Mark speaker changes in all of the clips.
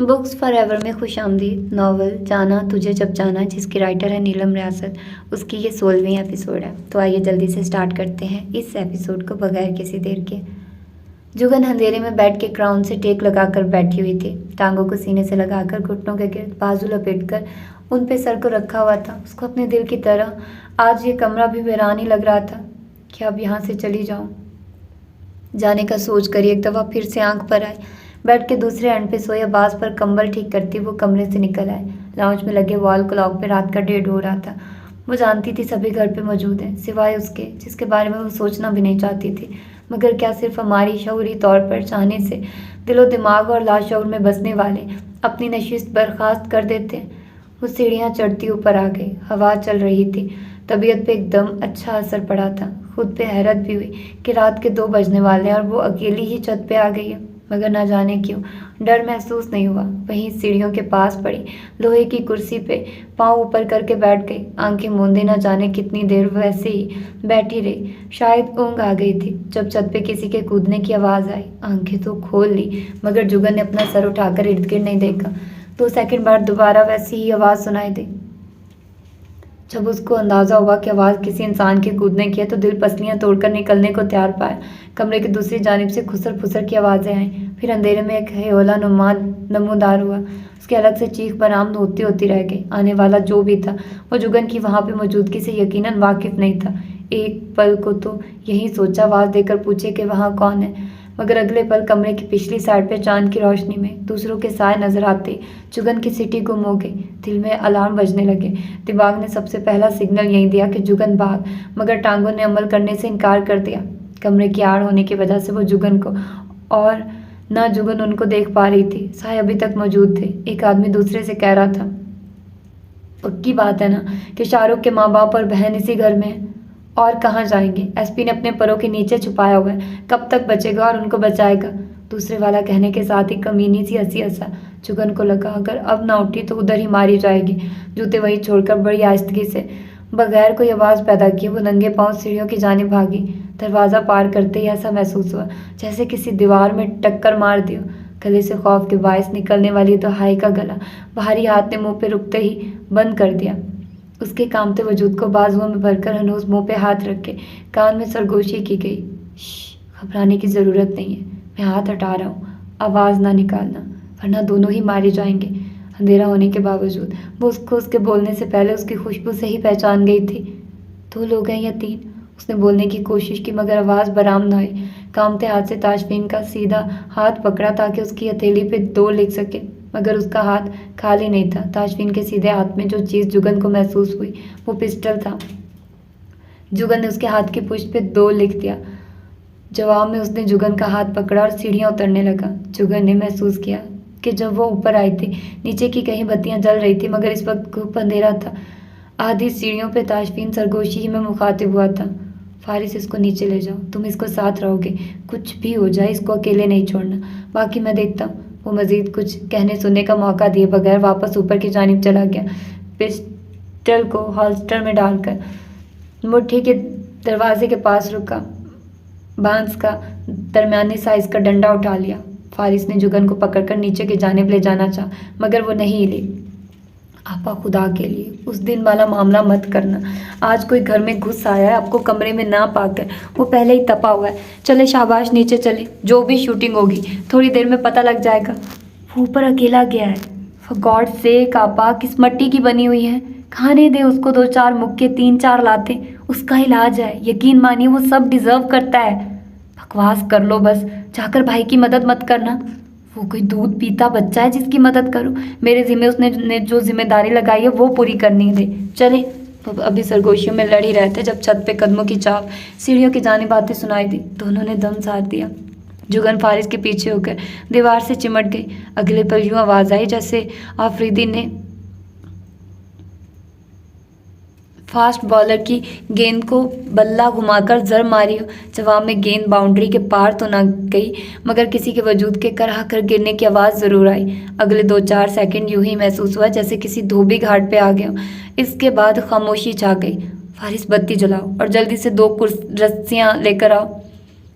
Speaker 1: Books for ever में खुशामदीद novel जाना तुझे जब जाना, जिसकी राइटर है नीलम रियासत, उसकी ये 16वीं एपिसोड है। तो आइए जल्दी से स्टार्ट करते हैं इस एपिसोड को बगैर किसी देर के। जुगन अंधेरे में बैठ के क्राउन से टेक लगाकर बैठी हुई थी, टांगों को सीने से लगाकर घुटनों के गिर्द बाजू लपेटकर उन पे सर को रखा हुआ था। उसको अपने दिल की तरह आज ये कमरा भी वीरान ही लग रहा था कि अब यहाँ से चली जाऊँ। जाने का सोच कर एक दफ़ा फिर से आंख पर आए। बेड के दूसरे एंड पे सोए बास पर कंबल ठीक करती वो कमरे से निकल आए। लाउंज में लगे वॉल क्लॉक पे रात का 1:30 हो रहा था। वो जानती थी सभी घर पे मौजूद हैं सिवाय उसके, जिसके बारे में वो सोचना भी नहीं चाहती थी। मगर क्या सिर्फ हमारी शऊरी तौर पर चाहने से दिलो दिमाग और लाशऊर में बसने वाले अपनी नशिस्त बर्खास्त कर देते हैं। वो सीढ़ियाँ चढ़ती ऊपर आ गई। हवा चल रही थी। तबीयत पे एकदम अच्छा असर पड़ा था। खुद पे हैरत भी हुई कि रात के 2 बजने वाले हैं और वो अकेली ही छत पे आ गई है। मगर ना जाने क्यों डर महसूस नहीं हुआ। वहीं सीढ़ियों के पास पड़ी लोहे की कुर्सी पे पाँव ऊपर करके बैठ गई। आंखें मूंदे ना जाने कितनी देर वैसे ही बैठी रही। शायद ऊँग आ गई थी जब छत पे किसी के कूदने की आवाज़ आई। आंखें तो खोल ली मगर जुगन ने अपना सर उठाकर इर्द गिर्द नहीं देखा। 2 सेकंड बाद दोबारा वैसी ही आवाज़ सुनाई दी। जब उसको अंदाज़ा हुआ कि आवाज़ किसी इंसान के कूदने की है तो दिल पसलियाँ तोड़कर निकलने को तैयार पाया। कमरे की दूसरी जानिब से खुसर फुसर की आवाज़ें आईं। फिर अंधेरे में एक हेयोला नमूदार हुआ। उसकी अलग से चीख बरामद होती होती रह गई। आने वाला जो भी था वो जुगन की वहाँ पे मौजूदगी से यकीनन वाकिफ नहीं था। एक पल को तो यही सोचा आवाज़ देकर पूछे कि वहाँ कौन है, मगर अगले पल कमरे की पिछली साइड पे चांद की रोशनी में दूसरों के साए नजर आते जुगन की सिटी गुम हो गई। दिल में अलार्म बजने लगे। दिमाग ने सबसे पहला सिग्नल यही दिया कि जुगन भाग, मगर टांगों ने अमल करने से इनकार कर दिया। कमरे की आड़ होने की वजह से वो जुगन को और न जुगन उनको देख पा रही थी। साए अभी तक मौजूद थे। एक आदमी दूसरे से कह रहा था, पक्की बात है ना कि शाहरुख के माँ बाप और बहन इसी घर में है, और कहाँ जाएंगे? एसपी ने अपने परों के नीचे छुपाया हुआ है, कब तक बचेगा और उनको बचाएगा? दूसरे वाला कहने के साथ ही कमीनी सी हंसी हंसा। जुगन को लगा अगर अब ना उठी तो उधर ही मारी जाएगी। जूते वहीं छोड़कर बड़ी आहिस्तगी से बगैर कोई आवाज़ पैदा किए वो नंगे पांव सीढ़ियों की जानिब भागी। दरवाज़ा पार करते ही ऐसा महसूस हुआ जैसे किसी दीवार में टक्कर मार दी हो। गले से खौफ के बायस निकलने वाली दुहाई का गला भारी हाथ ने मुंह पे रुकते ही बंद कर दिया। उसके कामते वजूद को बाजुओं में भरकर हनूज मुंह पे हाथ रख के कान में सरगोशी की गई। घबराने की ज़रूरत नहीं है, मैं हाथ हटा रहा हूँ, आवाज़ ना निकालना वरना दोनों ही मारे जाएंगे। अंधेरा होने के बावजूद वो उसको उसके बोलने से पहले उसकी खुशबू से ही पहचान गई थी। 2 लोग हैं या 3? उसने बोलने की कोशिश की मगर आवाज़ बरामद न आई। कामते हाथ से ताशफीन का सीधा हाथ पकड़ा ताकि उसकी हथेली पे 2 लिख सके, मगर उसका हाथ खाली नहीं था। ताशफीन के सीधे हाथ में जो चीज़ जुगन को महसूस हुई वो पिस्टल था। जुगन ने उसके हाथ की पुष्ट पे 2 लिख दिया। जवाब में उसने जुगन का हाथ पकड़ा और सीढ़ियाँ उतरने लगा। जुगन ने महसूस किया कि जब वो ऊपर आई थी नीचे की कहीं बत्तियाँ जल रही थी, मगर इस वक्त खूब अंधेरा था। आधी सीढ़ियों पे ताशफीन सरगोशी ही में मुखातिब हुआ था। फारिस, इसको नीचे ले जाओ, तुम इसको साथ रहोगे, कुछ भी हो जाए इसको अकेले नहीं छोड़ना, बाकी मैं देखता हूँ। वो मजीद कुछ कहने सुनने का मौका दिए बगैर वापस ऊपर की जानिब चला गया। पिस्टल को हॉल्स्टर में डालकर मुट्ठी के दरवाजे के पास रुका। बांस का दरमियाने साइज का डंडा उठा लिया। फारिस ने जुगन को पकड़कर नीचे की जानिब ले जाना चाहा, मगर वो नहीं हिली। आपा, खुदा के लिए उस दिन वाला मामला मत करना। आज कोई घर में घुस आया है, आपको कमरे में ना पाकर वो पहले ही तपा हुआ है। चले शाबाश, नीचे चले, जो भी शूटिंग होगी थोड़ी देर में पता लग जाएगा। वो ऊपर अकेला गया है। फॉर गॉड सेक आपा, किस मट्टी की बनी हुई है? खाने दे उसको 2-4 मुक्के, 3-4 लाते, उसका इलाज है। यकीन मानिए वो सब डिजर्व करता है। बकवास कर लो बस, जाकर भाई की मदद मत करना। वो कोई दूध पीता बच्चा है जिसकी मदद करूं? मेरे जिम्मे उसने जो जिम्मेदारी लगाई है वो पूरी करनी दे। चले। तो अभी सरगोशियों में लड़ ही रहे थे जब छत पे कदमों की चाप सीढ़ियों की जानिब आती सुनाई दी। दोनों ने दम साध दिया। जुगन फारिस के पीछे होकर दीवार से चिमट गई। अगले पल यूं आवाज़ आई जैसे आफरीदी ने फास्ट बॉलर की गेंद को बल्ला घुमाकर जर मारी हो। जवाब में गेंद बाउंड्री के पार तो ना गई, मगर किसी के वजूद के कराह कर गिरने की आवाज़ ज़रूर आई। अगले 2-4 सेकंड यूं ही महसूस हुआ जैसे किसी धोबी घाट पे आ गया हो। इसके बाद खामोशी छा गई। फारिस, बत्ती जलाओ और जल्दी से 2 रस्सियाँ लेकर आओ।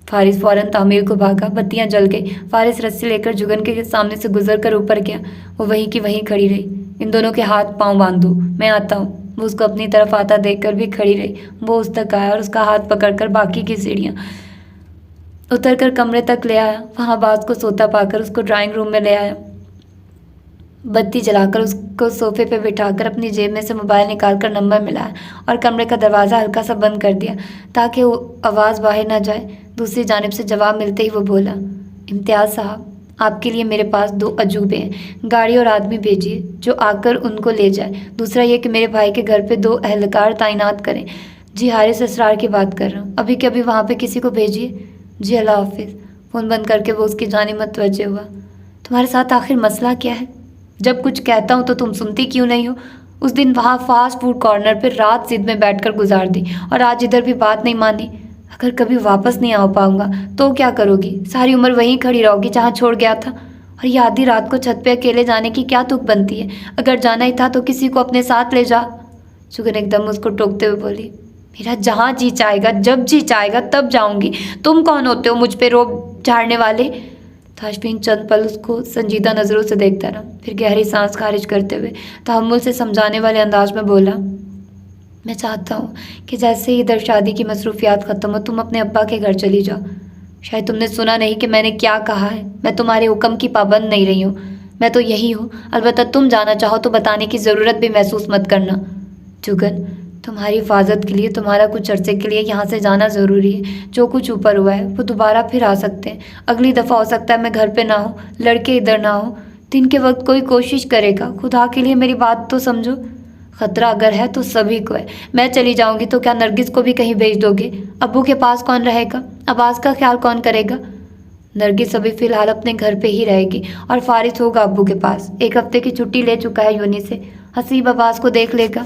Speaker 1: फारिस फौरन तामीर को भागा। बत्तियां जल गई। फारिस रस्सी लेकर जुगन के सामने से गुजर कर ऊपर गया। वो वहीं की वहीं खड़ी रही। इन दोनों के हाथ पांव बांध दो, मैं आता हूँ। वो उसको अपनी तरफ आता देखकर भी खड़ी रही। वो उस तक आया और उसका हाथ पकड़कर बाकी की सीढ़ियाँ उतर कर कमरे तक ले आया। वहाँ बाज को सोता पाकर उसको ड्राइंग रूम में ले आया। बत्ती जलाकर उसको सोफे पे बिठाकर अपनी जेब में से मोबाइल निकालकर नंबर मिलाया और कमरे का दरवाज़ा हल्का सा बंद कर दिया ताकि वो आवाज़ बाहर ना जाए। दूसरी जानिब से जवाब मिलते ही वो बोला, इम्तियाज़ साहब, आपके लिए मेरे पास 2 अजूबे हैं। गाड़ी और आदमी भेजिए जो आकर उनको ले जाए। दूसरा ये कि मेरे भाई के घर पे 2 एहलकार तैनात करें। जी, हारिस असरार की बात कर रहा हूँ। अभी के अभी वहाँ पे किसी को भेजिए। जी, अल्लाह हाफिज़। फ़ोन बंद करके वो उसकी जानिब मुतवज्जे हुआ। तुम्हारे साथ आखिर मसला क्या है? जब कुछ कहता हूँ तो तुम सुनती क्यों नहीं हो? उस दिन वहाँ फास्ट फूड कॉर्नर पर रात जिद में बैठकर गुजार दी और आज इधर भी बात नहीं मानी। अगर कभी वापस नहीं आ पाऊंगा तो क्या करोगी? सारी उम्र वहीं खड़ी रहोगी जहाँ छोड़ गया था। और ये आधी रात को छत पे अकेले जाने की क्या तुक बनती है? अगर जाना ही था तो किसी को अपने साथ ले जा। जुगन एकदम उसको टोकते हुए बोली, मेरा जहाँ जी चाहेगा, जब जी चाहेगा तब जाऊंगी। तुम कौन होते हो मुझ पे रोब झाड़ने वाले? ताशफीन चंद पल उसको संजीदा नज़रों से देखता रहा, फिर गहरी सांस खारिज करते हुए तहम्मुल से समझाने वाले अंदाज में बोला, मैं चाहता हूँ कि जैसे ही इधर शादी की मसरूफियात ख़त्म हो तुम अपने अब्बा के घर चली जाओ। शायद तुमने सुना नहीं कि मैंने क्या कहा है। मैं तुम्हारे हुक्म की पाबंद नहीं रही हूँ। मैं तो यही हूँ। अलबत्ता तुम जाना चाहो तो बताने की ज़रूरत भी महसूस मत करना। जुगन, तुम्हारी हिफाजत के लिए तुम्हारा कुछ अरसे के लिए यहाँ से जाना ज़रूरी है। जो कुछ ऊपर हुआ है वो दोबारा फिर आ सकते हैं। अगली दफ़ा हो सकता है मैं घर पे ना हो, लड़के इधर ना हो। दिन के वक्त कोई कोशिश करेगा। खुदा के लिए मेरी बात तो समझो। खतरा अगर है तो सभी को है। मैं चली जाऊंगी तो क्या नरगिस को भी कहीं भेज दोगे? अब्बू के पास कौन रहेगा? अब्बास का ख्याल कौन करेगा? नरगिस अभी फ़िलहाल अपने घर पे ही रहेगी और फारिस होगा अब्बू के पास। 1 हफ्ते की छुट्टी ले चुका है यूनी से। हसीब अब्बास को देख लेगा।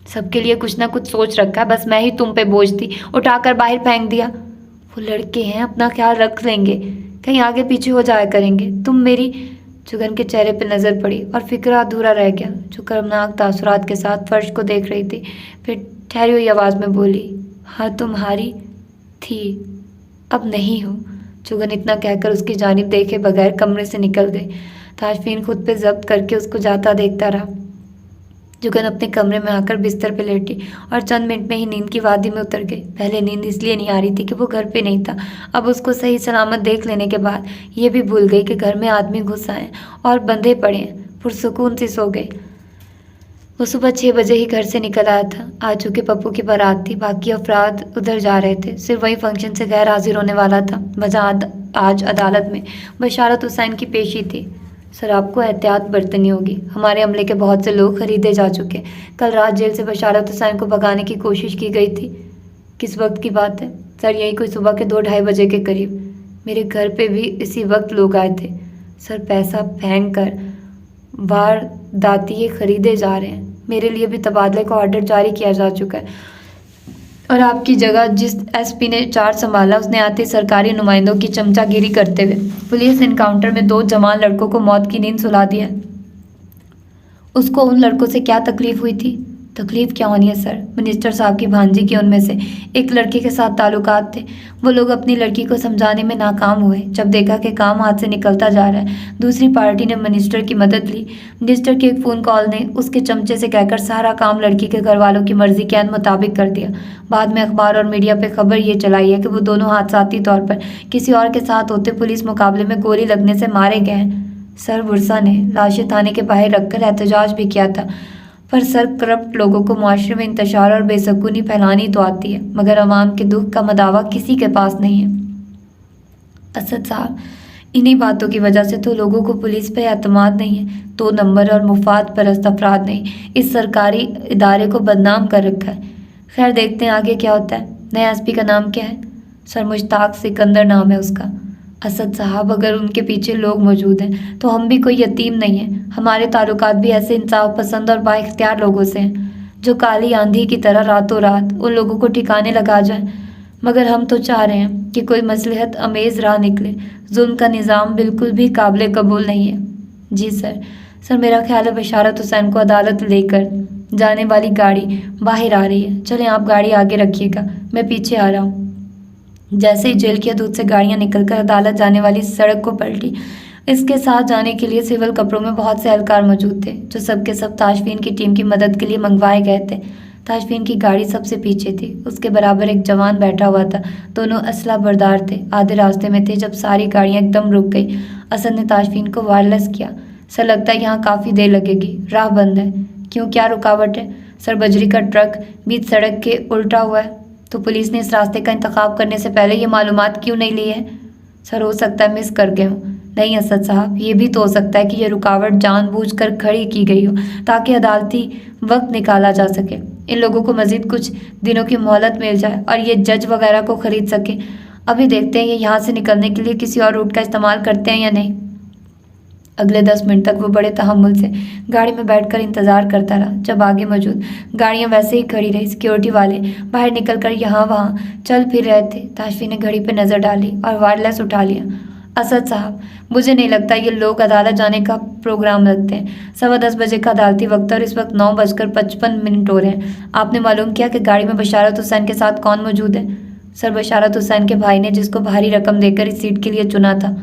Speaker 1: सबके लिए कुछ ना कुछ सोच रखा है, बस मैं ही तुम पे बोझ थी, उठाकर बाहर फेंक दिया। वो लड़के हैं, अपना ख्याल रख लेंगे, कहीं आगे पीछे हो जाया करेंगे। तुम मेरी जुगन के चेहरे पर नज़र पड़ी और फिक्रा अधूरा रह गया। जो कर्मनाक तासुरात के साथ फर्श को देख रही थी, फिर ठहरी हुई आवाज़ में बोली, हाँ तुम्हारी थी, अब नहीं हो। जुगन इतना कहकर उसकी जानिब देखे बगैर कमरे से निकल गई। ताशफीन खुद पे जब्त करके उसको जाता देखता रहा। जुगन अपने कमरे में आकर बिस्तर पे लेटी और चंद मिनट में ही नींद की वादी में उतर गई। पहले नींद इसलिए नहीं आ रही थी कि वो घर पे नहीं था। अब उसको सही सलामत देख लेने के बाद ये भी भूल गई कि घर में आदमी घुस आए और बंधे पड़े हैं। पुरसुकून से सो गई। वो सुबह 6 बजे ही घर से निकल आया था। आज चूँकि पप्पू की बारात थी, बाकी अफराद उधर जा रहे थे। सिर्फ वही फंक्शन से गैर हाजिर होने वाला था। वजह आज अदालत में बशारत हुसैन की पेशी थी। सर, आपको एहतियात बरतनी होगी। हमारे अमले के बहुत से लोग खरीदे जा चुके। कल रात जेल से बशारत हुसैन को भगाने की कोशिश की गई थी। किस वक्त की बात है? सर, यही कोई सुबह के 2-2:30 बजे के करीब। मेरे घर पे भी इसी वक्त लोग आए थे। सर, पैसा फेंक कर वारदातिये खरीदे जा रहे हैं। मेरे लिए भी तबादले का ऑर्डर जारी किया जा चुका है और आपकी जगह जिस एसपी ने चार्ज संभाला उसने आते सरकारी नुमाइंदों की चमचागिरी करते हुए पुलिस एनकाउंटर में 2 जवान लड़कों को मौत की नींद सुला दिया। उसको उन लड़कों से क्या तकलीफ हुई थी? तकलीफ क्या होनी है सर? मिनिस्टर साहब की भांजी की उनमें से एक लड़के के साथ ताल्लुकात थे। वो लोग अपनी लड़की को समझाने में नाकाम हुए। जब देखा कि काम हाथ से निकलता जा रहा है, दूसरी पार्टी ने मिनिस्टर की मदद ली। मिनिस्टर के एक फ़ोन कॉल ने उसके चमचे से कहकर सारा काम लड़की के घर वालों की मर्जी के मुताबिक कर दिया। बाद में अखबार और मीडिया पर खबर ये चलाई है कि वो दोनों हादसाती तौर पर किसी और के साथ होते पुलिस मुकाबले में गोली लगने से मारे गए हैं। सर, बुरसा ने लाशें थाने के बाहर रखकर एहतजाज भी किया था। पर सर, करप्ट लोगों को मुआशरे में इंतशार और बेसकूनी फैलानी तो आती है, मगर अवाम के दुख का मदावा किसी के पास नहीं है। असद साहब, इन्हीं बातों की वजह से तो लोगों को पुलिस पे एतमाद नहीं है। 2 नंबर और मुफाद परस्त अफराद ने इस सरकारी इदारे को बदनाम कर रखा है। खैर, देखते हैं आगे क्या होता है। नया एसपी का नाम क्या है? सर, मुश्ताक सिकंदर नाम है उसका। असद साहब, अगर उनके पीछे लोग मौजूद हैं तो हम भी कोई यतीम नहीं हैं। हमारे ताल्लुकात भी ऐसे इंसाफ पसंद और बाइख्तियार लोगों से हैं जो काली आंधी की तरह रातों रात उन लोगों को ठिकाने लगा जाए। मगर हम तो चाह रहे हैं कि कोई मसलहत अमेज़ राह निकले। जुल्म का निज़ाम बिल्कुल भी काबिल कबूल नहीं है। जी सर। सर, मेरा ख्याल है बशारत हुसैन को अदालत लेकर जाने वाली गाड़ी बाहर आ रही है। चलें, आप गाड़ी आगे रखिएगा, मैं पीछे आ रहा हूँ। जैसे ही जेल की हदूद से गाड़ियां निकलकर अदालत जाने वाली सड़क को पलटी, इसके साथ जाने के लिए सिविल कपड़ों में बहुत से एहलकार मौजूद थे, जो सबके सब ताशफीन की टीम की मदद के लिए मंगवाए गए थे। ताशफीन की गाड़ी सबसे पीछे थी। उसके बराबर एक जवान बैठा हुआ था। दोनों असला बरदार थे। आधे रास्ते में थे जब सारी गाड़ियां एकदम रुक गई। असद ने ताशफीन को वायरलेस किया। सर, लगता है यहाँ काफ़ी देर लगेगी, राह बंद है। क्यों, क्या रुकावट है? सर, बजरी का ट्रक बीच सड़क के उल्टा हुआ है। तो पुलिस ने इस रास्ते का इंतखाब करने से पहले ये मालूमात क्यों नहीं ली है? सर, हो सकता है मिस कर गए हों। नहीं असद साहब, ये भी तो हो सकता है कि यह रुकावट जानबूझकर खड़ी की गई हो ताकि अदालती वक्त निकाला जा सके, इन लोगों को मजीद कुछ दिनों की मोहलत मिल जाए और ये जज वगैरह को खरीद सके। अभी देखते हैं ये यहाँ से निकलने के लिए किसी और रूट का इस्तेमाल करते हैं या नहीं। अगले 10 मिनट तक वो बड़े तहम्मुल से गाड़ी में बैठकर इंतज़ार करता रहा। जब आगे मौजूद गाड़ियां वैसे ही खड़ी रही, सिक्योरिटी वाले बाहर निकलकर यहाँ वहाँ चल फिर रहे थे। ताशफी ने घड़ी पर नज़र डाली और वायरलेस उठा लिया। असद साहब, मुझे नहीं लगता ये लोग अदालत जाने का प्रोग्राम रखते हैं। 10:15 बजे का अदालती वक्त और इस वक्त 9:55 हो रहे हैं। आपने मालूम किया कि गाड़ी में बशारत हुसैन के साथ कौन मौजूद है? सर, बशारत हुसैन के भाई ने, जिसको भारी रकम देकर इस सीट के लिए चुना था।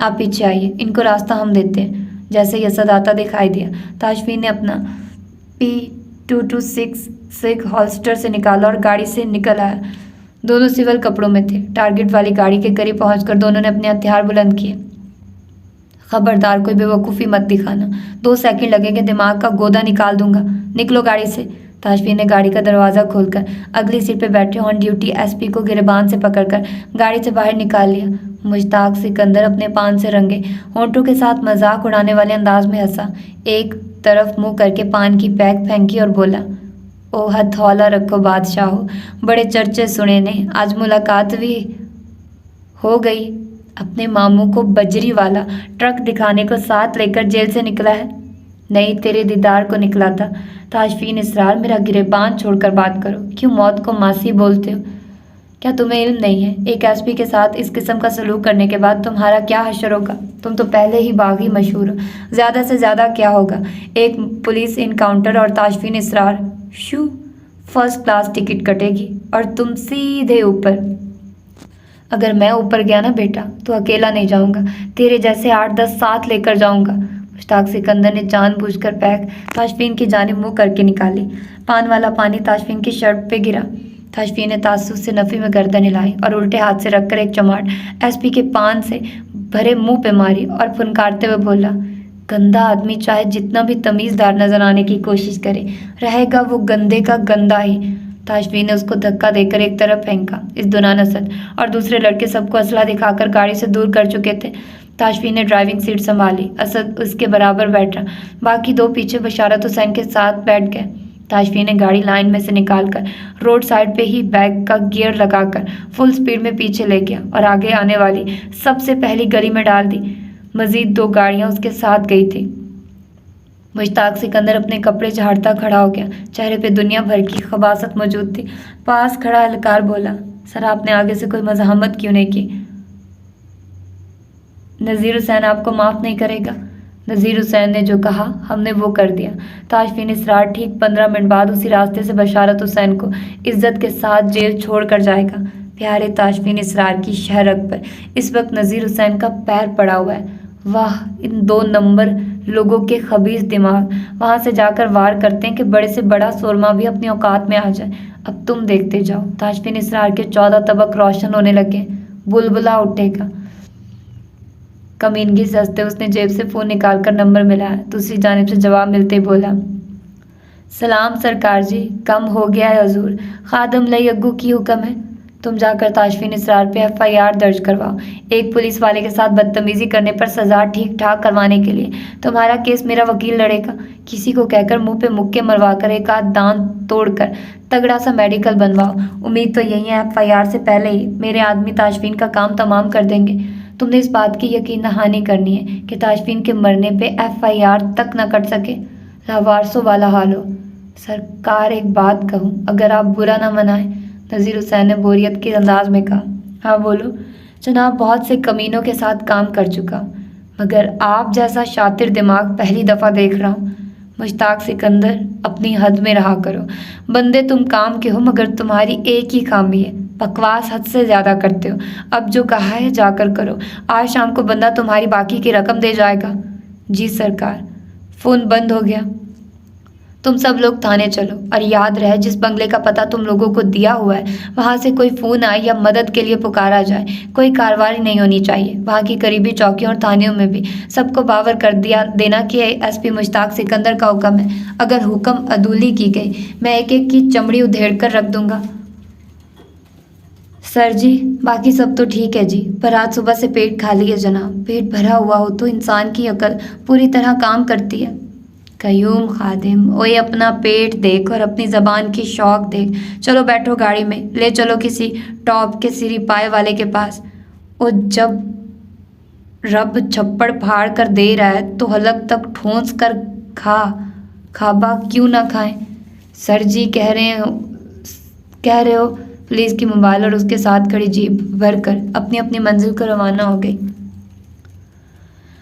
Speaker 1: आप पीछे आइए, इनको रास्ता हम देते हैं। जैसे ही असद आता दिखाई दिया, ताशफीन ने अपना P226 हॉल्स्टर से निकाला और गाड़ी से निकल आया। दोनों सिविल कपड़ों में थे। टारगेट वाली गाड़ी के करीब पहुंचकर दोनों ने अपने हथियार बुलंद किए। खबरदार, कोई बेवकूफ़ी मत दिखाना। 2 सेकंड लगेंगे, दिमाग का गोदा निकाल दूंगा। निकलो गाड़ी से। ताशफीन ने गाड़ी का दरवाज़ा खोलकर अगली सीट पर बैठे ऑन ड्यूटी एसपी को गिरबान से पकड़कर गाड़ी से बाहर निकाल लिया। मुश्ताक सिकंदर अपने पान से रंगे होंठों के साथ मजाक उड़ाने वाले अंदाज में हंसा। एक तरफ मुंह करके पान की पैक फेंकी और बोला, ओ हथौला रखो बादशाहो, बड़े चर्चे सुने ने, आज मुलाकात भी हो गई। अपने मामू को बजरी वाला ट्रक दिखाने को साथ लेकर जेल से निकला है? नहीं, तेरे दीदार को निकला था। ताशफीन इसरार, मेरा गिरेबान छोड़कर बात करो। क्यों मौत को मासी बोलते हो? क्या तुम्हें इल्म नहीं है, एक एसपी के साथ इस किस्म का सलूक करने के बाद तुम्हारा क्या हश्र होगा? तुम तो पहले ही बागी मशहूर हो। ज़्यादा से ज़्यादा क्या होगा, एक पुलिस इनकाउंटर और ताशफीन इसरार शू 1st क्लास टिकट कटेगी और तुम सीधे ऊपर। अगर मैं ऊपर गया ना बेटा, तो अकेला नहीं जाऊंगा, तेरे जैसे 8-10 साथ लेकर जाऊंगा। मुश्ताक सिकंदर ने जानबूझकर पैक ताशफीन की जानिब मुंह करके निकाली। पान वाला पानी ताशफीन की शर्ट पे गिरा। ताशफीन ने तासुस से नफ़ी में गर्दन हिलाई और उल्टे हाथ से रखकर एक चमाट एसपी के पान से भरे मुंह पे मारी और फुनकारते हुए बोला, गंदा आदमी चाहे जितना भी तमीज़दार नजर आने की कोशिश करे, रहेगा वो गंदे का गंदा ही। ताशफीन ने उसको धक्का देकर एक तरफ फेंका। इस दुनान असद और दूसरे लड़के सबको असला दिखाकर गाड़ी से दूर कर चुके थे। ताशफीन ने ड्राइविंग सीट संभाली। असद उसके बराबर बैठा, बाकी 2 पीछे बशारत हुसैन के साथ बैठ गए। ताशफीन ने गाड़ी लाइन में से निकालकर रोड साइड पे ही बैग का गियर लगाकर फुल स्पीड में पीछे ले गया और आगे आने वाली सबसे पहली गली में डाल दी। मजीद 2 गाड़ियां उसके साथ गई थी। मुश्ताक सिकंदर अपने कपड़े झाड़ता खड़ा हो गया। चेहरे पे दुनिया भर की खबासत मौजूद थी। पास खड़ा एहलकार बोला, सर, आपने आगे से कोई मज़ाहमत क्यों नहीं की? नज़ीर हुसैन आपको माफ़ नहीं करेगा। नज़ीर हुसैन ने जो कहा हमने वो कर दिया। ताशफीन इसरार ठीक 15 मिनट बाद उसी रास्ते से बशारत हुसैन को इज्जत के साथ जेल छोड़ कर जाएगा। प्यारे ताशफीन इसरार की शहरक पर इस वक्त नज़ीर हुसैन का पैर पड़ा हुआ है। वाह, इन 2 नंबर लोगों के खबीस दिमाग वहाँ से जाकर वार करते हैं कि बड़े से बड़ा सुरमा भी अपनी औकात में आ जाए। अब तुम देखते जाओ। ताशफीन इसरार के 14 तबक रोशन होने लगे। बुलबुला उठेगा। कमीनगी से हंसते उसने जेब से फ़ोन निकालकर नंबर मिलाया। दूसरी जानिब से जवाब मिलते ही बोला, सलाम सरकार जी, कम हो गया है हजूर, खादम लई अग्गू की हुक्म है। तुम जाकर ताशफीन इसरार पे FIR दर्ज करवाओ। एक पुलिस वाले के साथ बदतमीजी करने पर सज़ा ठीक ठाक करवाने के लिए तुम्हारा केस मेरा वकील लड़ेगा। किसी को कहकर मुंह पे मुक्के मरवाकर एक आध दांत तोड़कर तगड़ा सा मेडिकल बनवाओ। उम्मीद तो यही है FIR से पहले ही मेरे आदमी ताशफीन का काम तमाम कर देंगे। तुमने इस बात की यकीन दहानी करनी है कि ताशफीन के मरने पे FIR तक न कट सके। लावारसों वाला हाल हो। सरकार, एक बात कहूँ, अगर आप बुरा ना मनाएं। नज़ीर हुसैन ने बोरियत के अंदाज में कहा। हाँ बोलो जनाब, बहुत से कमीनों के साथ काम कर चुका, मगर आप जैसा शातिर दिमाग पहली दफ़ा देख रहा हूँ। मुश्ताक सिकंदर, अपनी हद में रहा करो। बंदे तुम काम के हो, मगर तुम्हारी एक ही खामी है, बकवास हद से ज़्यादा करते हो। अब जो कहा है जाकर करो। आज शाम को बंदा तुम्हारी बाकी की रकम दे जाएगा। जी सरकार। फ़ोन बंद हो गया। तुम सब लोग थाने चलो और याद रहे जिस बंगले का पता तुम लोगों को दिया हुआ है वहाँ से कोई फ़ोन आए या मदद के लिए पुकारा जाए, कोई कार्रवाई नहीं होनी चाहिए। वहाँ की करीबी चौकियों और थानियों में भी सबको बावर कर दिया देना कि एसपी मुश्ताक सिकंदर का हुक्म है। अगर हुक्म अदूली की गई मैं एक एक की चमड़ी उधेड़ कर रख दूंगा। सर जी बाकी सब तो ठीक है जी, पर आज सुबह से पेट खाली है जनाब। पेट भरा हुआ हो तो इंसान की अकल पूरी तरह काम करती है। कयूम खादिम, ओए अपना पेट देख और अपनी ज़बान की शौक देख। चलो बैठो गाड़ी में, ले चलो किसी टॉप के सिरी पाए वाले के पास। ओ जब रब छप्पड़ फाड़ कर दे रहा है तो हलक तक ठोंस कर खा। खाबा क्यों ना खाएं। सर जी कह रहे हो। पुलिस की मोबाइल और उसके साथ खड़ी जीप भरकर अपनी अपनी मंजिल को रवाना हो गई।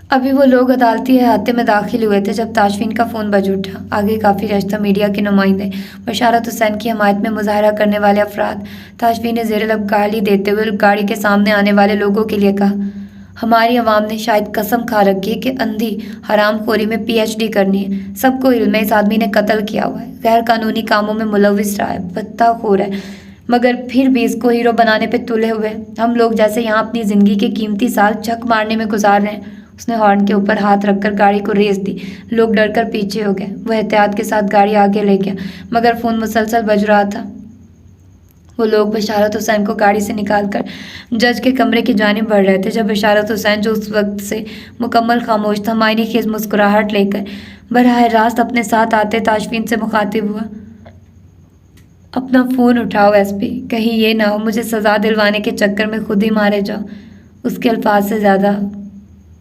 Speaker 1: अभी वो लोग अदालती अहाते में दाखिल हुए थे जब ताशफीन का फ़ोन बज उठा। आगे काफ़ी रश्ता मीडिया के नुमाइंदे, बशारत हुसैन की हमायत में मुजाहरा करने वाले अफराद। ताशफीन ने ज़ेर लब गाली देते हुए गाड़ी के सामने आने वाले लोगों के लिए कहा, हमारी आवाम ने शायद कसम खा रखी है कि अंधी हरामखोरी में PhD करनी है। सबको इल्म है इस आदमी ने कत्ल किया हुआ है, गैर कानूनी कामों में मुलविस रहा है, बत्ताखोर है, मगर फिर भी इसको हीरो बनाने पे तुले हुए। हम लोग जैसे यहाँ अपनी ज़िंदगी के कीमती साल झक मारने में गुजार रहे हैं। उसने हॉर्न के ऊपर हाथ रखकर गाड़ी को रेस दी। लोग डरकर पीछे हो गए। वह एहतियात के साथ गाड़ी आगे ले गया, मगर फ़ोन मुसलसल बज रहा था। वो लोग बशारत हुसैन को गाड़ी से निकालकर जज के कमरे की जानिब बढ़ रहे थे जब बशारत हुसैन, जो उस वक्त से मुकम्मल खामोश था, मायने खेज मुस्कुराहट लेकर बराह रास्त अपने साथ आते ताशफीन से मुखातिब हुआ। अपना फ़ोन उठाओ एसपी, कहीं ये ना हो मुझे सज़ा दिलवाने के चक्कर में खुद ही मारे जाओ। उसके अल्फाज से ज़्यादा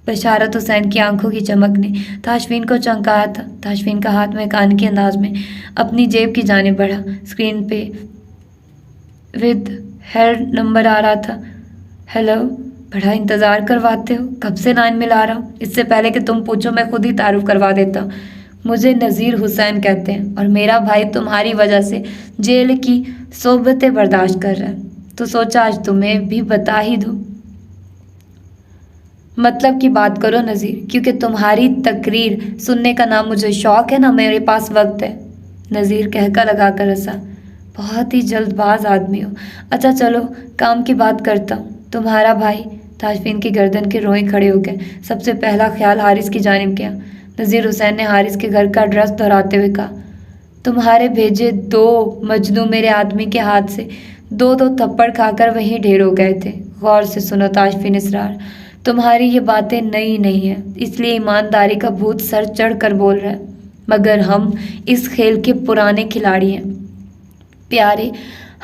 Speaker 1: बशारत हुसैन की आंखों की चमक ने ताशफीन को चौंकाया था। ताशफीन का हाथ में कान के अंदाज में अपनी जेब की जानिब बढ़ा। स्क्रीन पे विद हेड नंबर आ रहा था। हेलो, बड़ा इंतज़ार करवाते हो, कब से लाइन मिला रहा हूँ। इससे पहले कि तुम पूछो मैं खुद ही तारुफ करवा देता हूँ। मुझे नज़ीर हुसैन कहते हैं और मेरा भाई तुम्हारी वजह से जेल की सोबतें बर्दाश्त कर रहा है, तो सोचा आज तुम्हें भी बता ही दूँ। मतलब की बात करो नज़ीर, क्योंकि तुम्हारी तकरीर सुनने का ना मुझे शौक़ है ना मेरे पास वक्त है। नज़ीर कहकर लगा कर हंसा। बहुत ही जल्दबाज आदमी हो। अच्छा चलो काम की बात करता हूँ। तुम्हारा भाई। ताशफीन की गर्दन के रोए खड़े हो गए। सबसे पहला ख्याल हारिस की जानिब गया। नज़ीर हुसैन ने हारिस के घर का एड्रेस दोहराते हुए कहा, तुम्हारे भेजे 2 मजनू मेरे आदमी के हाथ से 2-2 थप्पड़ खाकर वहीं ढेर हो गए थे। गौर से सुनो ताशफीन इसरार, तुम्हारी ये बातें नई नहीं है, इसलिए ईमानदारी का भूत सर चढ़ कर बोल रहा है, मगर हम इस खेल के पुराने खिलाड़ी हैं प्यारे।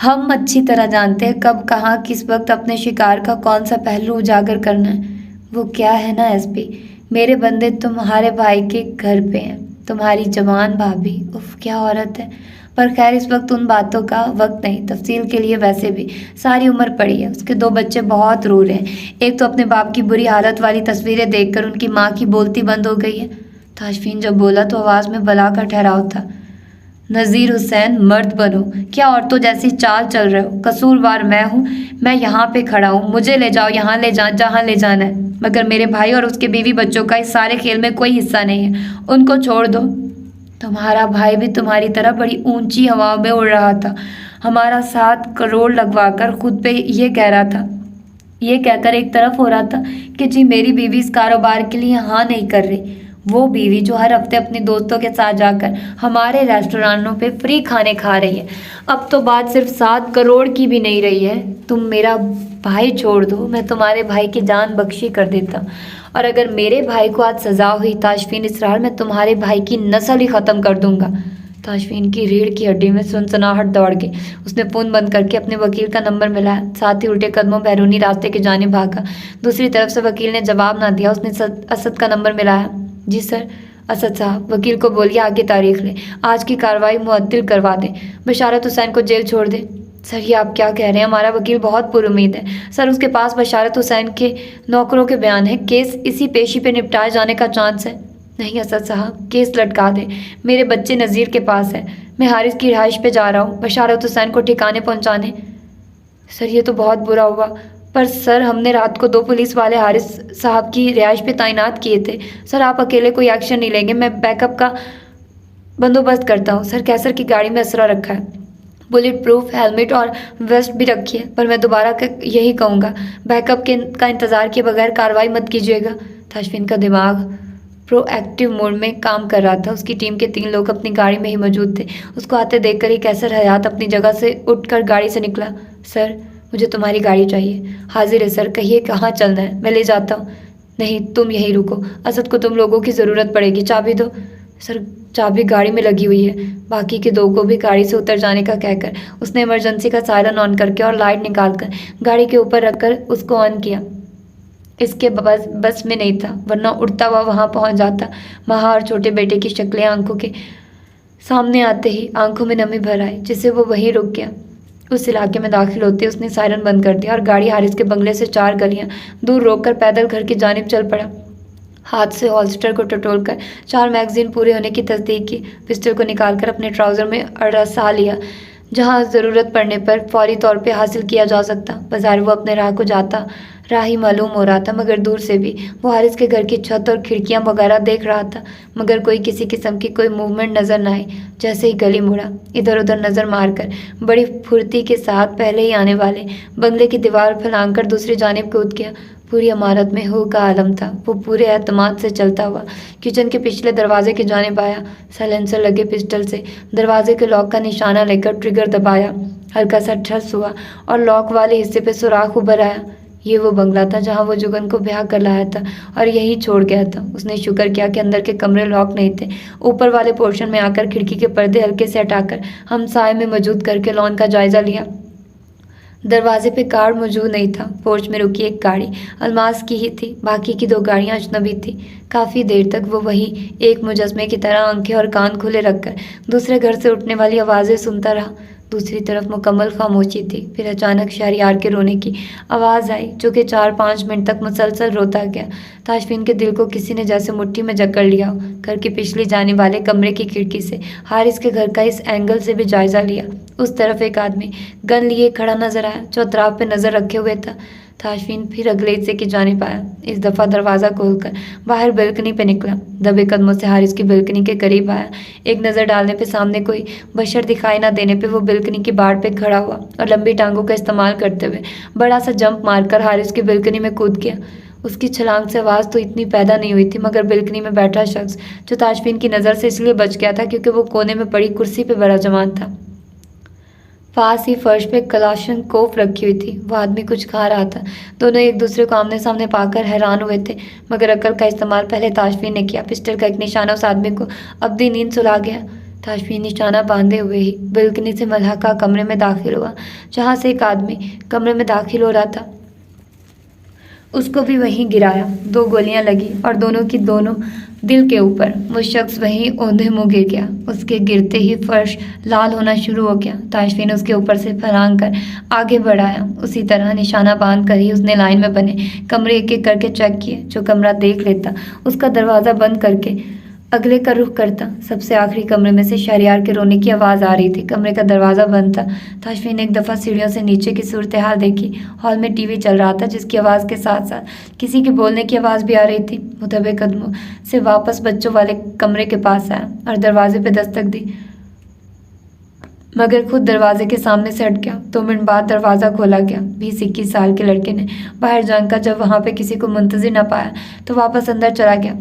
Speaker 1: हम अच्छी तरह जानते हैं कब कहाँ किस वक्त अपने शिकार का कौन सा पहलू उजागर करना है। वो क्या है ना एसपी, मेरे बंदे तुम्हारे भाई के घर पे हैं। तुम्हारी जवान भाभी, उफ क्या औरत है। पर खैर इस वक्त उन बातों का वक्त नहीं। तफसील के लिए वैसे भी सारी उम्र पड़ी है। उसके 2 बच्चे बहुत रो रहे हैं। एक तो अपने बाप की बुरी हालत वाली तस्वीरें देखकर उनकी माँ की बोलती बंद हो गई है। ताशफीन जब बोला तो आवाज़ में बला का ठहराव था। नज़ीर हुसैन मर्द बनो, क्या औरतों जैसी चाल चल रहे हो। कसूरवार मैं हूँ, मैं यहाँ पे खड़ा हूँ, मुझे ले जाओ यहाँ ले जहाँ ले जाना है, मगर मेरे भाई और उसके बीवी बच्चों का इस सारे खेल में कोई हिस्सा नहीं है। उनको छोड़ दो। तुम्हारा भाई भी तुम्हारी तरह बड़ी ऊंची हवा में उड़ रहा था। हमारा 7 करोड़ लगवाकर खुद पे ये कह रहा था, ये कहकर एक तरफ हो रहा था कि जी मेरी बीवी इस कारोबार के लिए हाँ नहीं कर रही। वो बीवी जो हर हफ्ते अपने दोस्तों के साथ जाकर हमारे रेस्टोरेंटों पे फ्री खाने खा रही है। अब तो बात सिर्फ 7 करोड़ की भी नहीं रही है। तुम मेरा भाई छोड़ दो, मैं तुम्हारे भाई की जान बख्शी कर देता। और अगर मेरे भाई को आज सज़ा हुई ताशफीन इसरार, मैं तुम्हारे भाई की नस्ल ही ख़त्म कर दूंगा। ताशफीन की रीढ़ की हड्डी में सनसनाहट दौड़ गई। उसने फ़ोन बंद करके अपने वकील का नंबर मिलाया, साथ ही उल्टे कदमों बैरूनी रास्ते की जानिब भागा। दूसरी तरफ से वकील ने जवाब ना दिया। उसने असद का नंबर मिलाया। जी सर। असद साहब, वकील को बोलिए आगे तारीख लें, आज की कार्रवाई मुअत्तल करवा दें, बशारत हुसैन को जेल छोड़ दें। सर ये आप क्या कह रहे हैं, हमारा वकील बहुत पुरुमीद है। सर उसके पास बशारत हुसैन के नौकरों के बयान है, केस इसी पेशी पे निपटाए जाने का चांस है। नहीं असद साहब, केस लटका दें, मेरे बच्चे नज़ीर के पास है। मैं हारिस की रिहाइश पे जा रहा हूँ बशारत हुसैन को ठिकाने पहुँचाने। सर ये तो बहुत बुरा हुआ, पर सर हमने रात को 2 पुलिस वाले हारिस साहब की रिहाइश पे तैनात किए थे। सर आप अकेले कोई एक्शन नहीं लेंगे, मैं बैकअप का बंदोबस्त करता हूँ। सर कैसर की गाड़ी में असरा रखा है, बुलेट प्रूफ हेलमेट और वेस्ट भी रखी है, पर मैं दोबारा यही कहूँगा, बैकअप का इंतज़ार किए बगैर कार्रवाई मत कीजिएगा। ताशफीन का दिमाग प्रोएक्टिव मोड में काम कर रहा था। उसकी टीम के 3 लोग अपनी गाड़ी में ही मौजूद थे। उसको आते देखकर ही कैसर हयात अपनी जगह से उठकर गाड़ी से निकला। सर मुझे तुम्हारी गाड़ी चाहिए। हाजिर है सर, कहिए कहाँ चलना है, मैं ले जाता हूँ। नहीं तुम यहीं रुको, असद को तुम लोगों की ज़रूरत पड़ेगी, चाबी दो। सर चाबी गाड़ी में लगी हुई है। बाकी के 2 को भी गाड़ी से उतर जाने का कहकर उसने इमरजेंसी का सायरन ऑन करके और लाइट निकालकर गाड़ी के ऊपर रखकर उसको ऑन किया। इसके बस में नहीं था, वरना उड़ता हुआ वहाँ पहुँच जाता। माँ और छोटे बेटे की शक्लें आंखों के सामने आते ही आंखों में नमी भर आई, जिससे वो वहीं रुक गया। उस इलाके में दाखिल होते उसने सायरन बंद कर दिया और गाड़ी हारिस के बंगले से 4 गलियां दूर रोककर पैदल घर की जानिब चल पड़ा। हाथ से हॉल्स्टर को टटोलकर 4 मैगजीन पूरे होने की तस्दीक की। पिस्टल को निकालकर अपने ट्राउज़र में अड़सा लिया, जहां ज़रूरत पड़ने पर फौरी तौर पे हासिल किया जा सकता। बाजार वो अपने राह को जाता राह ही मालूम हो रहा था, मगर दूर से भी वो हारिस के घर की छत और खिड़कियां वगैरह देख रहा था, मगर कोई किसी किस्म की कोई मूवमेंट नज़र न आई। जैसे ही गली मुड़ा, इधर उधर नज़र मारकर बड़ी फुर्ती के साथ पहले ही आने वाले बंगले की दीवार फैलाकर दूसरी जानिब कूद गया। पूरी इमारत में हो का आलम था। वो पूरे एतमाद से चलता हुआ किचन के पिछले दरवाजे की जानिब आया। साइलेंसर लगे पिस्टल से दरवाजे के लॉक का निशाना लेकर ट्रिगर दबाया। हल्का सा ठस हुआ और लॉक वाले हिस्से पे सुराख उभर आया। ये वो बंगला था जहां वो जुगन को ब्याह कर लाया था और यही छोड़ गया था। उसने शुक्र किया कि अंदर के कमरे लॉक नहीं थे। ऊपर वाले पोर्शन में आकर खिड़की के पर्दे हल्के से हटाकर हमसाये में मौजूद करके लॉन का जायजा लिया। दरवाजे पे कार मौजूद नहीं था। पोर्च में रुकी एक गाड़ी अलमास की ही थी, बाकी की 2 गाड़ियां अजनबी थी। काफ़ी देर तक वो वही एक मुजस्मे की तरह आंखें और कान खुले रखकर दूसरे घर से उठने वाली आवाज़ें सुनता रहा। दूसरी तरफ मुकम्मल खामोशी थी। फिर अचानक शहरयार के रोने की आवाज़ आई, जो कि 4-5 मिनट तक मुसलसल रोता गया। ताशफीन के दिल को किसी ने जैसे मुट्ठी में जकड़ लिया हो। घर की पिछली जाने वाले कमरे की खिड़की से हारिस के घर का इस एंगल से भी जायजा लिया। उस तरफ एक आदमी गन लिए खड़ा नजर आया, जो अतराफ पे नज़र रखे हुए था। ताशफीन फिर अगले हिस्से की जानिब आया। इस दफ़ा दरवाज़ा खोलकर बाहर बालकनी पे निकला। दबे कदमों से हारिस की बालकनी के करीब आया। एक नज़र डालने पे सामने कोई बशर दिखाई ना देने पे वो बालकनी की बाड़ पे खड़ा हुआ और लंबी टांगों का इस्तेमाल करते हुए बड़ा सा जंप मारकर हारिस की बालकनी में कूद गया। उसकी छलांग से आवाज़ तो इतनी पैदा नहीं हुई थी, मगर बालकनी में बैठा शख्स जो ताशफीन की नज़र से इसलिए बच गया था क्योंकि वो कोने में पड़ी कुर्सी पे बराजमान था। पास ही फर्श पे कलाशन कोफ रखी हुई थी। वो आदमी कुछ खा रहा था। दोनों एक दूसरे को आमने सामने पाकर हैरान हुए थे, मगर अकल का इस्तेमाल पहले ताशफीन ने किया। पिस्टल का एक निशाना उस आदमी को अब्दी नींद सुला गया। ताशफीन निशाना बांधे हुए ही बालकनी से मलहका कमरे में दाखिल हुआ, जहाँ से एक आदमी कमरे में दाखिल हो रहा था। उसको भी वहीं गिराया। 2 गोलियां लगी और दोनों की दोनों दिल के ऊपर। वो शख्स वहीं औंधे मुँह गिर गया। उसके गिरते ही फर्श लाल होना शुरू हो गया। ताशफीन उसके ऊपर से फलांग कर आगे बढ़ाया। उसी तरह निशाना बांध कर ही उसने लाइन में बने कमरे एक एक करके चेक किए। जो कमरा देख लेता उसका दरवाज़ा बंद करके अगले का रुख करता। सबसे आखिरी कमरे में से शहरयार के रोने की आवाज़ आ रही थी। कमरे का दरवाज़ा बंद था। ताशफीन ने एक दफ़ा सीढ़ियों से नीचे की सूरत हाल देखी। हॉल में टीवी चल रहा था, जिसकी आवाज़ के साथ साथ किसी के बोलने की आवाज़ भी आ रही थी। वो दबे कदमों से वापस बच्चों वाले कमरे के पास आया और दरवाजे पर दस्तक दी, मगर खुद दरवाजे के सामने से हट गया। 2 मिनट बाद दरवाज़ा खोला गया। 20-21 साल के लड़के ने बाहर जानकर जब वहाँ पे किसी को मुंतज़िर न पाया तो वापस अंदर चला गया।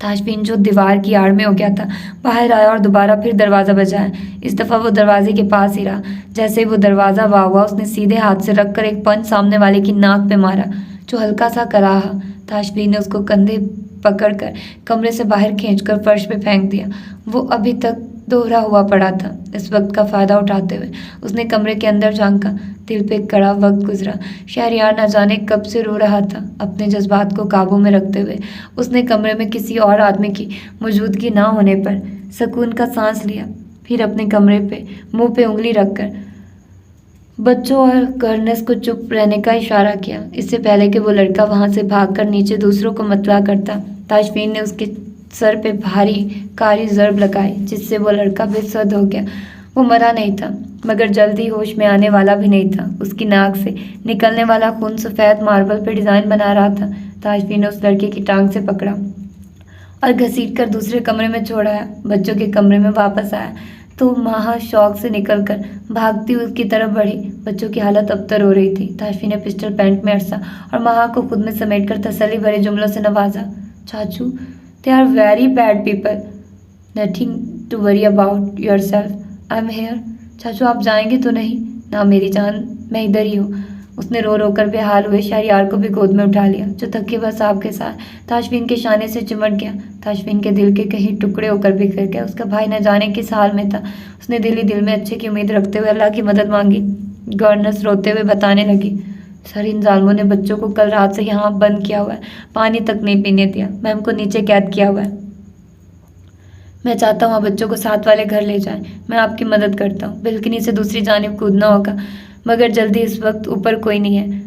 Speaker 1: ताशफीन जो दीवार की आड़ में हो गया था, बाहर आया और दोबारा फिर दरवाज़ा बजाया। इस दफ़ा वो दरवाजे के पास ही रहा। जैसे ही वो दरवाज़ा वाह हुआ, उसने सीधे हाथ से रखकर एक पंच सामने वाले की नाक पे मारा, जो हल्का सा कराहा। ताशफीन ने उसको कंधे पकड़कर कमरे से बाहर खींचकर फर्श पे फेंक दिया। वो अभी तक दोहरा हुआ पड़ा था। इस वक्त का फ़ायदा उठाते हुए उसने कमरे के अंदर झांका। दिल पे कड़ा वक्त गुजरा। शहरयार न जाने कब से रो रहा था। अपने जज्बात को काबू में रखते हुए उसने कमरे में किसी और आदमी की मौजूदगी ना होने पर सुकून का सांस लिया। फिर अपने कमरे पे मुंह पे उंगली रखकर बच्चों और गर्नेस को चुप रहने का इशारा किया, इससे पहले कि वो लड़का वहाँ से भागकर नीचे दूसरों को मतला करता। ताशफीन ने उसके सर पे भारी कारी ज़रब लगाई, जिससे वो लड़का बेसुध हो गया। वो मरा नहीं था, मगर जल्द ही होश में आने वाला भी नहीं था। उसकी नाक से निकलने वाला खून सफ़ेद मार्बल पर डिज़ाइन बना रहा था। ताशफीन ने उस लड़के की टांग से पकड़ा और घसीट कर दूसरे कमरे में छोड़ाया। बच्चों के कमरे में वापस आया तो महा शौक से निकलकर भागती हुई उसकी तरफ बढ़ी। बच्चों की हालत अबतर हो रही थी। ताशफीन ने पिस्टल पैंट में अरसा और महा को खुद में समेटकर तसल्ली भरे जुमलों से नवाजा। चाचू, they are very bad people, nothing to worry about yourself, I am here. चाचू, आप जाएंगे तो नहीं? ना मेरी जान, मैं इधर ही हूँ। उसने रो रो कर बेहाल हुए शहरयार को भी गोद में उठा लिया, जो थके बस आपके साथ ताशफीन के शाने से चिमट गया। ताशफीन के दिल के कहीं टुकड़े होकर बिखर गया। उसका भाई न जाने किस हाल में था। उसने दिल ही दिल में अच्छे की उम्मीद रखते हुए अल्लाह की मदद मांगी। गवर्नस रोते हुए बताने लगी, सर, इन जालमों ने बच्चों को कल रात से यहाँ बंद किया हुआ है, पानी तक नहीं पीने दिया, मैम को नीचे कैद किया हुआ है। मैं चाहता हूँ आप बच्चों को साथ वाले घर ले जाएं। मैं आपकी मदद करता हूँ। बिल्कनी से दूसरी जानिब कूदना होगा, मगर जल्दी इस वक्त ऊपर कोई नहीं है,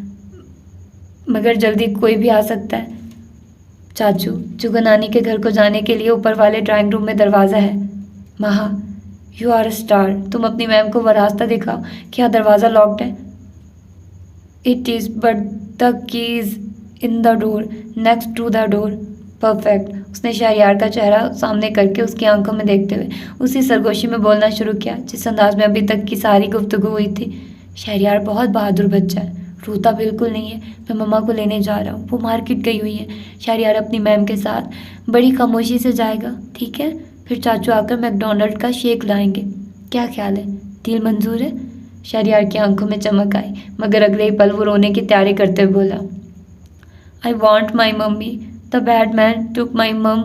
Speaker 1: मगर जल्दी कोई भी आ सकता है। चाचू, जुगनानी के घर को जाने के लिए ऊपर वाले ड्राइंग रूम में दरवाज़ा है। महा, यू आर अ स्टार। तुम अपनी मैम को वह रास्ता दिखाओ। क्या दरवाज़ा लॉक्ड है? It is, but the key is in the door, next to the door. Perfect. उसने शहरयार का चेहरा सामने करके उसकी आंखों में देखते हुए उसी सरगोशी में बोलना शुरू किया जिस अंदाज में अभी तक की सारी गुफ्तगू हुई थी। शहरयार बहुत बहादुर बच्चा है, रोता बिल्कुल नहीं है। मैं मम्मा को लेने जा रहा हूँ, वो मार्केट गई हुई है। शहरयार अपनी मैम के साथ बड़ी खामोशी से जाएगा, ठीक है? फिर चाचू आकर मैकडोनल्ड का शेक लाएंगे। क्या ख्याल है? डील मंजूर है? शहरयार की आंखों में चमक आई, मगर अगले ही पल वो रोने की तैयारी करते हुए बोला, I want my mummy, the bad man took my mum.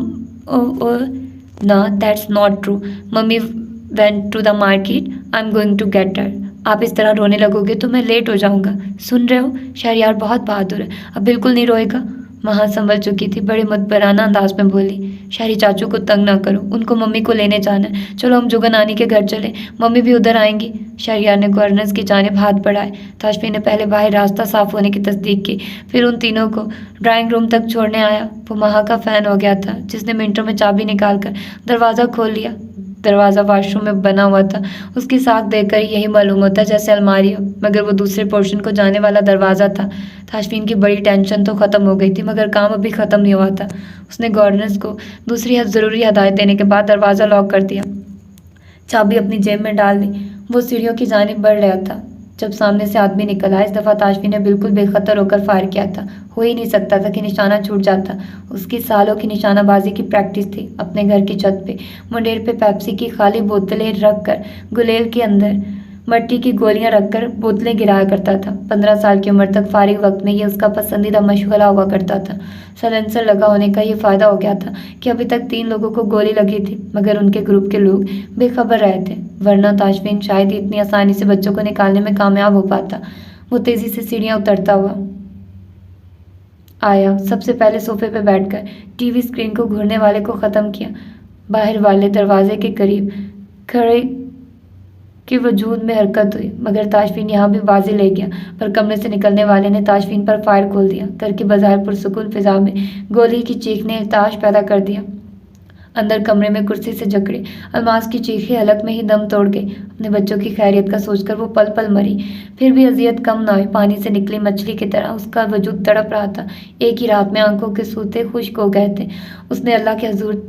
Speaker 1: ना, that's not true. Mummy went to the market, I am going to get her. आप इस तरह रोने लगोगे तो मैं लेट हो जाऊंगा। सुन रहे हो? शहरयार बहुत बहादुर है, अब बिल्कुल नहीं रोएगा। महा संभल चुकी थी, बड़े मुतबराना अंदाज में बोली, शहरी चाचू को तंग ना करो, उनको मम्मी को लेने जाना है। चलो हम जुगन नानी के घर चले, मम्मी भी उधर आएंगी। शहरयार ने गवर्नर्स की जानिब हाथ बढ़ाए। ताशफीन ने पहले बाहर रास्ता साफ होने की तस्दीक की, फिर उन तीनों को ड्राइंग रूम तक छोड़ने आया। वो महा का फ़ैन हो गया था, जिसने मिनटों में चाबी निकाल कर दरवाज़ा खोल लिया। दरवाज़ा वॉशरूम में बना हुआ था। उसकी साख देखकर यही मालूम होता जैसे अलमारी हो, मगर वो दूसरे पोर्शन को जाने वाला दरवाज़ा था। ताशफीन की बड़ी टेंशन तो ख़त्म हो गई थी, मगर काम अभी ख़त्म नहीं हुआ था। उसने गवर्नर्स को दूसरी ज़रूरी हदायत देने के बाद दरवाज़ा लॉक कर दिया, चाबी अपनी जेब में डाल दी। वो सीढ़ियों की जानिब बढ़ रहा था जब सामने से आदमी निकल आया। इस दफ़ा ताशफीन ने बिल्कुल बेखतर होकर फायर किया था। हो ही नहीं सकता था कि निशाना छूट जाता। उसकी सालों की निशानाबाजी की प्रैक्टिस थी। अपने घर की छत पे मुंडेर पे पेप्सी की खाली बोतलें रख कर गुलेल के अंदर मट्टी की गोलियां रखकर बोतलें गिराया करता था। 15 साल की उम्र तक फारिग वक्त में ये उसका पसंदीदा मशगला हुआ करता था। सलेंसर लगा होने का ये फ़ायदा हो गया था कि अभी तक 3 लोगों को गोली लगी थी, मगर उनके ग्रुप के लोग बेखबर रहे थे, वरना ताशफीन शायद ही इतनी आसानी से बच्चों को निकालने में कामयाब हो पाता। वो तेज़ी से सीढ़ियाँ उतरता हुआ आया। सबसे पहले सोफे पर बैठकर टीवी स्क्रीन को घूरने वाले को ख़त्म किया। बाहर वाले दरवाजे के करीब खड़े कि वजूद में हरकत हुई, मगर ताशफीन यहाँ भी बाजी ले गया। पर कमरे से निकलने वाले ने ताशफीन पर फायर खोल दिया। घर की बाजार पुरसुकून फिजा में गोली की चीख ने ताश पैदा कर दिया। अंदर कमरे में कुर्सी से जकड़े अलमास की चीखें हलक में ही दम तोड़ गई। अपने बच्चों की खैरियत का सोचकर वो पल पल मरी, फिर भी अजियत कम ना हुई। पानी से निकली मछली की तरह उसका वजूद तड़प रहा था। एक ही रात में आंखों के सूते खुश्क हो गए थे। उसने अल्लाह के हजूर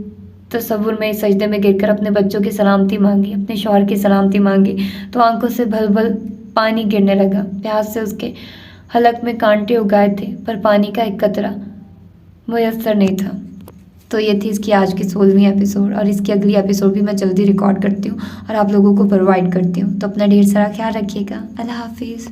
Speaker 1: तसव्वुर में इस सजदे में गिरकर अपने बच्चों की सलामती मांगी, अपने शौहर की सलामती मांगी, तो आंखों से भल भल पानी गिरने लगा। प्यास से उसके हलक में कांटे उगाए थे, पर पानी का एक कतरा मुयस्सर नहीं था। तो ये थी इसकी आज की 16वीं एपिसोड, और इसकी अगली एपिसोड भी मैं जल्दी रिकॉर्ड करती हूँ और आप लोगों को प्रोवाइड करती हूँ। तो अपना ढेर सारा ख्याल रखिएगा। अल्लाह हाफिज़।